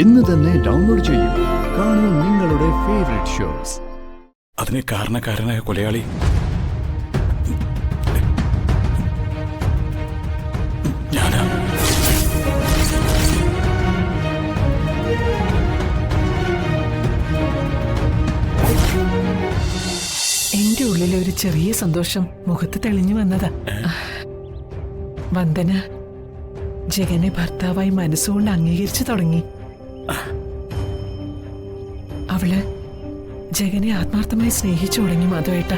ഇന്ന് തന്നെ ഡൗൺലോഡ് ചെയ്യൂ. കാണൂ നിങ്ങളുടെ ഫേവറേറ്റ് ഷോസ്. അതിന് കാരണക്കാരനായ കൊലയാളി ഞാനാ. എന്റെ ഉള്ളിലെ ഒരു ചെറിയ സന്തോഷം മുഖത്ത് തെളിഞ്ഞു വന്നതാ. വന്ദന ജഗനെ ഭർത്താവായി മനസ്സുകൊണ്ട് അംഗീകരിച്ചു തുടങ്ങി. അവള് ജഗനെ ആത്മാർത്ഥമായി സ്നേഹിച്ചു തുടങ്ങി. മാധവേട്ട,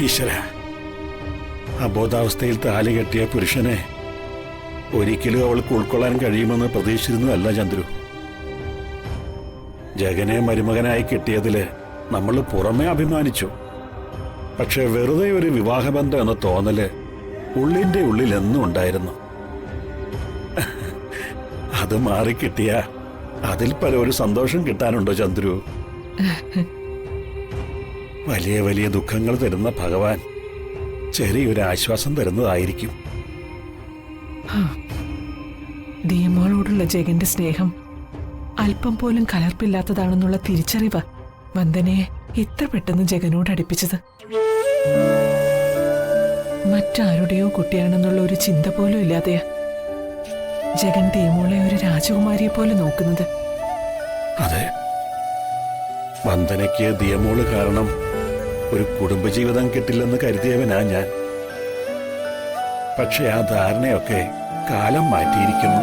ഈശ്വര, അബോധാവസ്ഥയിൽ താലി കെട്ടിയ പുരുഷനെ ഒരിക്കലും അവൾക്ക് ഉൾക്കൊള്ളാൻ കഴിയുമെന്ന് പ്രതീക്ഷിച്ചിരുന്നതല്ല ചന്ദ്രു. ജഗനെ മരുമകനായി കിട്ടിയതില് നമ്മൾ പുറമെ അഭിമാനിച്ചു. പക്ഷെ വെറുതെ ഒരു വിവാഹബന്ധം എന്ന തോന്നല് ഉള്ളിന്റെ ഉള്ളിൽ എന്നും ഉണ്ടായിരുന്നു. അത് മാറിക്കിട്ടിയ അതിൽ പല ഒരു സന്തോഷം കിട്ടാനുണ്ടോ ചന്ദ്രു? വലിയ വലിയ ദുഃഖങ്ങൾ തരുന്ന ഭഗവാൻ ചെറിയൊരു ആശ്വാസം തരുന്നതായിരിക്കും. ദിയമോളോടുള്ള ജഗന്റെ സ്നേഹം അല്പം പോലും കലർപ്പില്ലാത്തതാണെന്നുള്ള തിരിച്ചറിവ് വന്ദനയെ ഇത്ര പെട്ടെന്ന് ജഗനോട് അടുപ്പിച്ചത്. മറ്റാരുടെയോ കുട്ടിയാണെന്നുള്ള ഒരു ചിന്ത പോലും ഇല്ലാതെയാ ജഗൻ ദിയമോളെ ഒരു രാജകുമാരിയെ പോലെ നോക്കുന്നത്. അതെ, വന്ദനയ്ക്ക് ദിയമോള് കാരണം ഒരു കുടുംബജീവിതം കിട്ടില്ലെന്ന് കരുതിയവനാ ഞാൻ. പക്ഷെ ആ ധാരണയൊക്കെ കാലം മാറ്റിയിരിക്കുന്നു.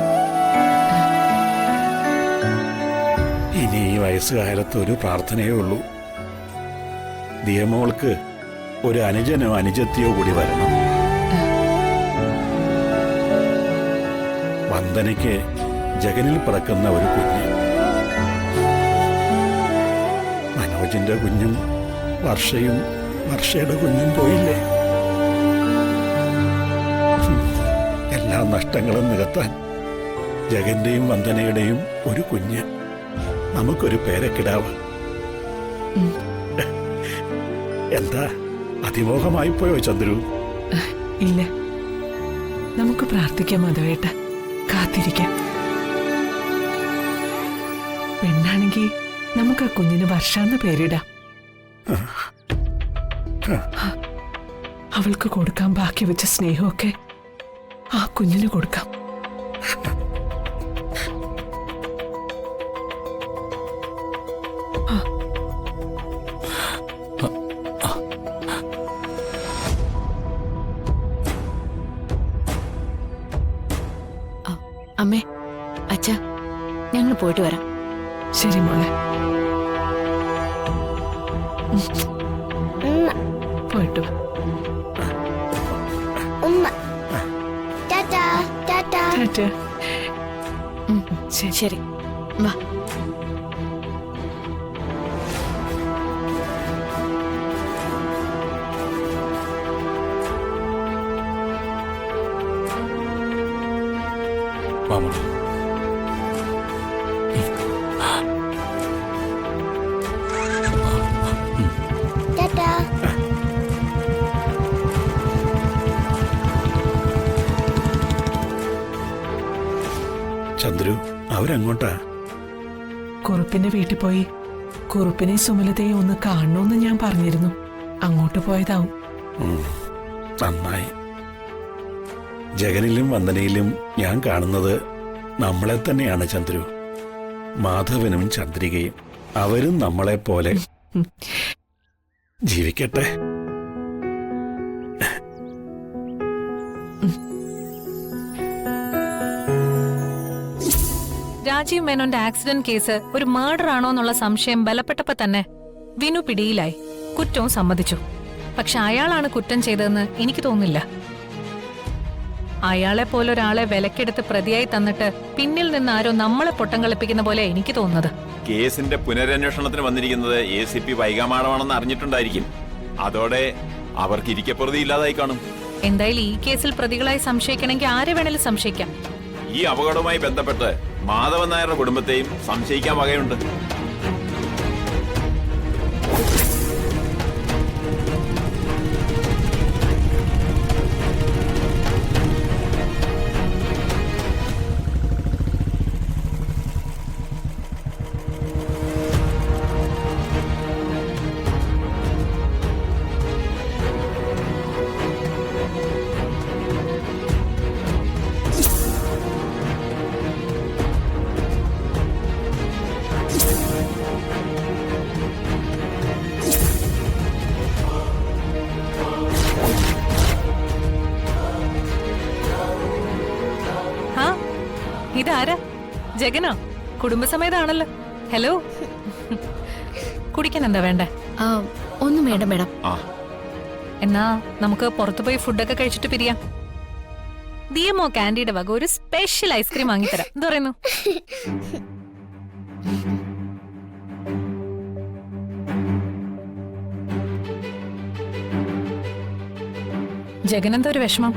ഇനി ഈ വയസ്സുകാലത്ത് ഒരു പ്രാർത്ഥനയേ ഉള്ളൂ. ദിയമോൾക്ക് ഒരു അനുജനോ അനുജത്തിയോ കൂടി വരണം. വന്ദനയ്ക്ക് ജഗനിൽ പിറക്കുന്ന ഒരു കുഞ്ഞ്. മനോജിന്റെ കുഞ്ഞും വർഷയും വർഷയുടെ കുഞ്ഞും പോയില്ലേ? എല്ലാ നഷ്ടങ്ങളും നികത്താൻ ജഗന്റെയും വന്ദനയുടെയും ഒരു കുഞ്ഞ്, നമുക്കൊരു പേരക്കിടാവ്. എന്താ അതിമോഹമായി പോയോ ചന്ദ്രു? ഇല്ല, നമുക്ക് പ്രാർത്ഥിക്കാം മാധവേട്ട, കാത്തിരിക്കാം. പെണ്ണാണെങ്കിൽ നമുക്ക് ആ കുഞ്ഞിന് വർഷാന്ന് പേരിടാം. അവൾക്ക് കൊടുക്കാൻ ബാക്കി വെച്ച സ്നേഹമൊക്കെ ആ കുഞ്ഞിന് കൊടുക്കാം. അമ്മേ, അച്ഛാ, ഞങ്ങൾ പോയിട്ട് വരാം. ശരി മോളെ, പോയിട്ട് വാ. ടാറ്റാ. ശരി, വാ. വാമോളെ. ചന്ദ്രു, അവരങ്ങോട്ടാ? കുറുപ്പിന്റെ വീട്ടിൽ പോയി കുറുപ്പിനെ സുമലതയെ ഒന്ന് കാണണമെന്ന് ഞാൻ പറഞ്ഞിരുന്നു. അങ്ങോട്ട് പോയതാവും. നന്നായി. ജഗനിലും വന്ദനയിലും ഞാൻ കാണുന്നത് നമ്മളെ തന്നെയാണ് ചന്ദ്രു. മാധവനും ചന്ദ്രികയും അവരും നമ്മളെ പോലെ ജീവിക്കട്ടെ. രാജീവ് മേനോന്റെ ആക്സിഡന്റ് കേസ് ഒരു മർഡർ ആണോ എന്നുള്ള സംശയം ബലപ്പെട്ടപ്പോ തന്നെ വിനു പിടിയിലായി. കുറ്റവും സമ്മതിച്ചു. പക്ഷെ അയാളാണ് കുറ്റം ചെയ്തതെന്ന് എനിക്ക് തോന്നുന്നില്ല. അയാളെ പോലൊരാളെ വിലക്കെടുത്ത് പ്രതിയായി തന്നിട്ട് പിന്നിൽ നിന്ന് ആരോ നമ്മളെ പൊട്ടം കളിപ്പിക്കുന്ന പോലെ എനിക്ക് തോന്നുന്നത്. കേസിന്റെ പുനരന്വേഷണത്തിന് വന്നിരിക്കുന്നത് ACP വൈകാമാടമാണെന്ന് അറിഞ്ഞിട്ടുണ്ടായിരിക്കും. അതോടെ അവർക്ക് ഇരിക്കപ്പുറതി ഇല്ലാതായി കാണും. എന്തായാലും ഈ കേസിൽ പ്രതികളായി സംശയിക്കണമെങ്കിൽ ആരെ വേണേലും സംശയിക്കാം. ഈ അപകടവുമായി ബന്ധപ്പെട്ട് മാധവൻ നായരുടെ കുടുംബത്തെയും സംശയിക്കാൻ വകയുണ്ട്. ആ ഇതാരാ? ജഗനോ? കുടുംബസമേതാണല്ലോ. ഹലോ. കുടിക്കാൻ എന്താ വേണ്ടേ? ഒന്നും വേണ്ട മേഡം. ആ എന്നാ നമുക്ക് പുറത്തു പോയി ഫുഡൊക്കെ കഴിച്ചിട്ട് പിരിയാം. ദിയമോ കാൻഡിയുടെ വക ഒരു സ്പെഷ്യൽ ഐസ്ക്രീം വാങ്ങിത്തരാം. എന്താ പറയുന്നു? ജഗനെന്താ ഒരു വിഷമം?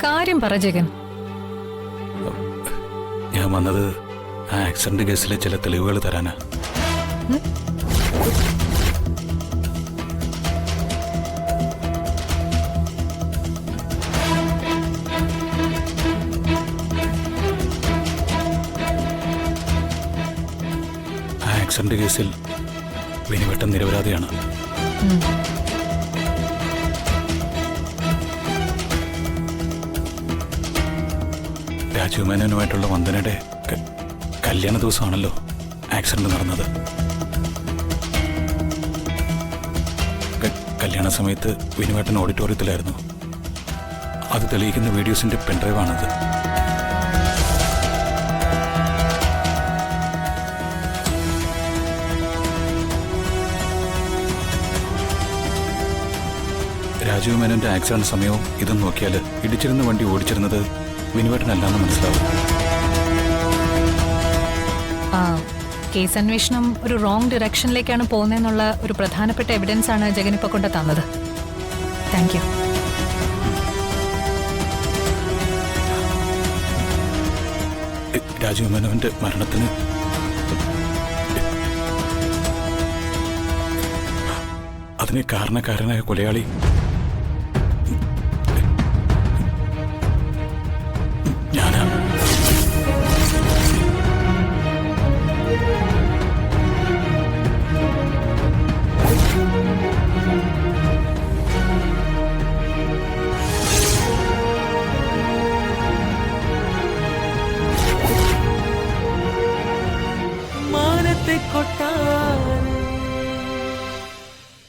കാര്യം പറ ജഗൻ. ഞാൻ വന്നത് ആ ആക്സിഡന്റ് കേസിലെ ചില തെളിവുകൾ തരാനാ. ആ ആക്സിഡന്റ് കേസിൽ വിനുവേട്ടൻ നിരപരാധിയാണ്. രാജീവ് മേനോനുമായിട്ടുള്ള വന്ദനയുടെ കല്യാണ ദിവസമാണല്ലോ ആക്സിഡന്റ് നടന്നത്. കല്യാണ സമയത്ത് വിനുവേട്ടൻ ഓഡിറ്റോറിയത്തിലായിരുന്നു. അത് തെളിയിക്കുന്ന വീഡിയോസിന്റെ പെൻഡ്രൈവാണത്. രാജീവ് മേനോന്റെ ആക്സിഡന്റ് സമയവും ഇതും നോക്കിയാൽ ഇടിച്ചിരുന്ന വണ്ടി ഓടിച്ചിരുന്നത് വിനുവേട്ടനല്ലാന്ന് മനസ്സിലാവും. കേസ് അന്വേഷണം ഒരു റോങ് ഡിറക്ഷനിലേക്കാണ് പോകുന്നതെന്നുള്ള ഒരു പ്രധാനപ്പെട്ട എവിഡൻസ് ആണ് ജഗനിപ്പ കൊണ്ട് തന്നത്. Thank you. രാജീവ് മേനോന്റെ മരണത്തിന് അതിന് കാരണക്കാരനായ കൊലയാളി ഞാനാ. മാനത്തെ കൊട്ടാ